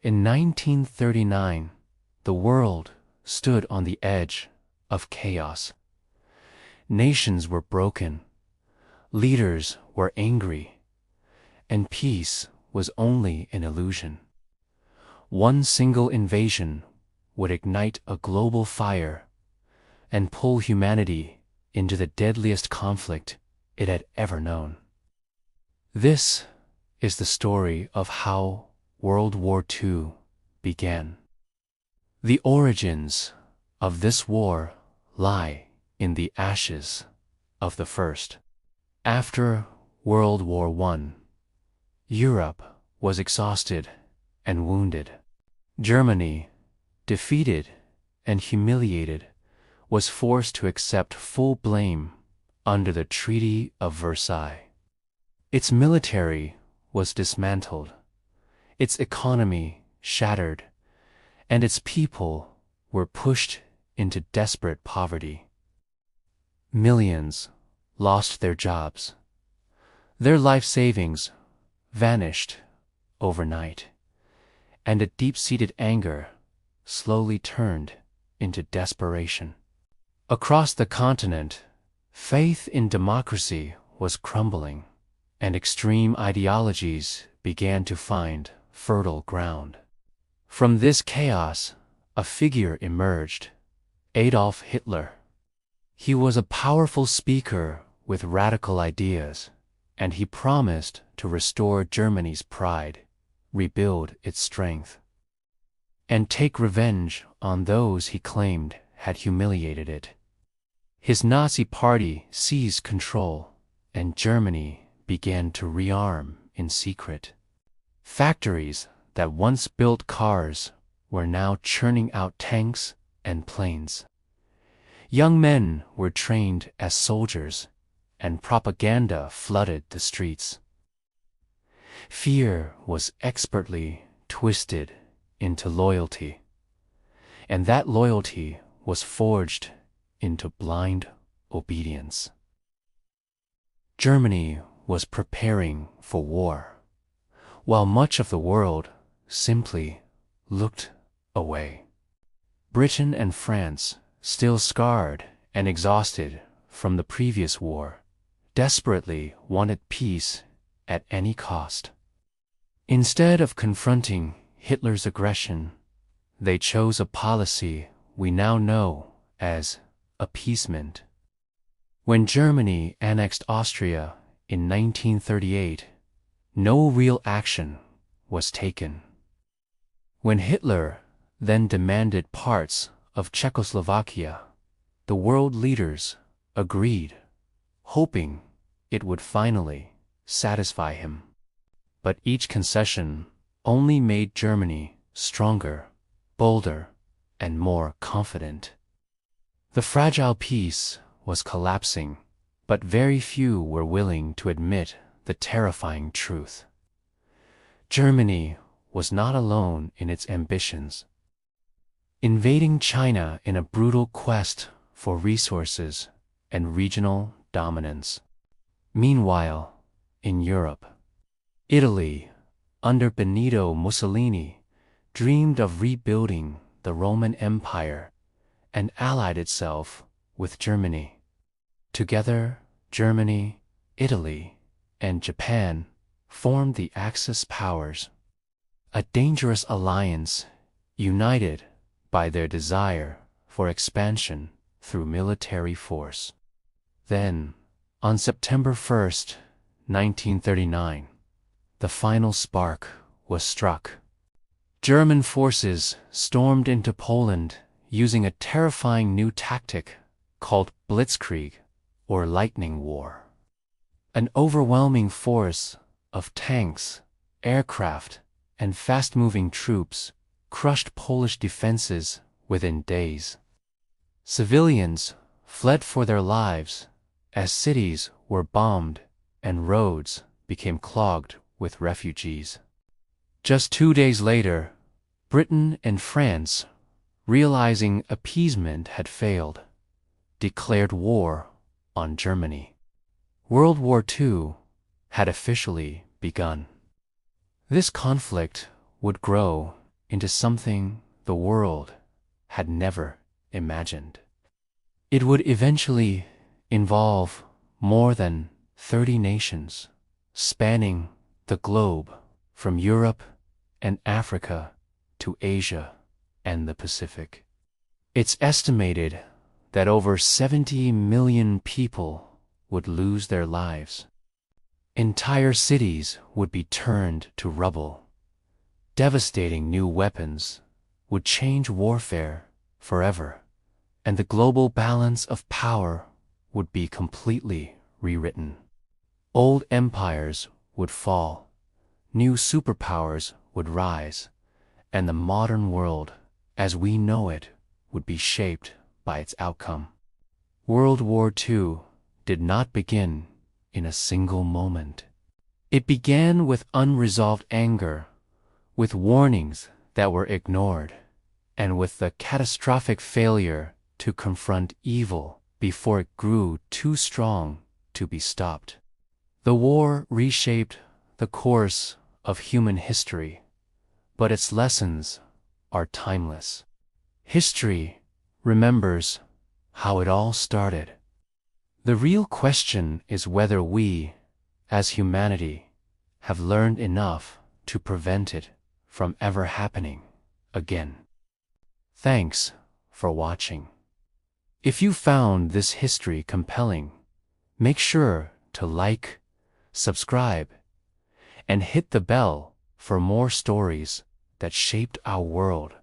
In 1939, the world stood on the edge of chaos. Nations were broken, leaders were angry, and peace was only an illusion. One single invasion would ignite a global fire and pull humanity into the deadliest conflict it had ever known. This is the story of how World War II began. The origins of this war lie in the ashes of the first. After World War I, Europe was exhausted and wounded. Germany, defeated and humiliated, was forced to accept full blame under the Treaty of Versailles. Its military was dismantled, its economy shattered, and its people were pushed into desperate poverty. Millions lost their jobs. Their life savings vanished overnight, and a deep-seated anger slowly turned into desperation. Across the continent, faith in democracy was crumbling, and extreme ideologies began to find fertile ground. From this chaos, a figure emerged: Adolf Hitler. He was a powerful speaker with radical ideas, and he promised to restore Germany's pride, rebuild its strength, and take revenge on those he claimed had humiliated it. His Nazi party seized control, and Germany began to rearm in secret. Factories that once built cars were now churning out tanks and planes. Young men were trained as soldiers, and propaganda flooded the streets. Fear was expertly twisted into loyalty, and that loyalty was forged into blind obedience. Germany was preparing for war, while much of the world simply looked away. Britain and France, still scarred and exhausted from the previous war, desperately wanted peace at any cost. Instead of confronting Hitler's aggression, they chose a policy we now know as appeasement. When Germany annexed Austria in 1938, no real action was taken. When Hitler then demanded parts of Czechoslovakia, the world leaders agreed, hoping it would finally satisfy him. But each concession only made Germany stronger, bolder, and more confident. The fragile peace was collapsing, but very few were willing to admit the terrifying truth. Germany was not alone in its ambitions. Invading China in a brutal quest for resources and regional dominance. Meanwhile, in Europe, Italy, under Benito Mussolini, dreamed of rebuilding the Roman Empire and allied itself with Germany. Together, Germany, Italy, and Japan formed the Axis powers, a dangerous alliance united by their desire for expansion through military force. Then, on September 1st, 1939, the final spark was struck. German forces stormed into Poland using a terrifying new tactic called blitzkrieg, or lightning war. An overwhelming force of tanks, aircraft, and fast-moving troops crushed Polish defenses within days. Civilians fled for their lives as cities were bombed and roads became clogged with refugees. Just 2 days later, Britain and France, realizing appeasement had failed, declared war on Germany. World War II had officially begun. This conflict would grow into something the world had never imagined. It would eventually involve more than 30 nations, spanning the globe from Europe and Africa to Asia and the Pacific. It's estimated that over 70 million people would lose their lives. Entire cities would be turned to rubble. Devastating new weapons would change warfare forever, and the global balance of power would be completely rewritten. Old empires would fall, new superpowers would rise, and the modern world, as we know it, would be shaped by its outcome. World War II did not begin in a single moment. It began with unresolved anger, with warnings that were ignored, and with the catastrophic failure to confront evil before it grew too strong to be stopped. The war reshaped the course of human history, but its lessons are timeless. History remembers how it all started. The real question is whether we, as humanity, have learned enough to prevent it from ever happening again. Thanks for watching. If you found this history compelling, make sure to like, subscribe, and hit the bell for more stories that shaped our world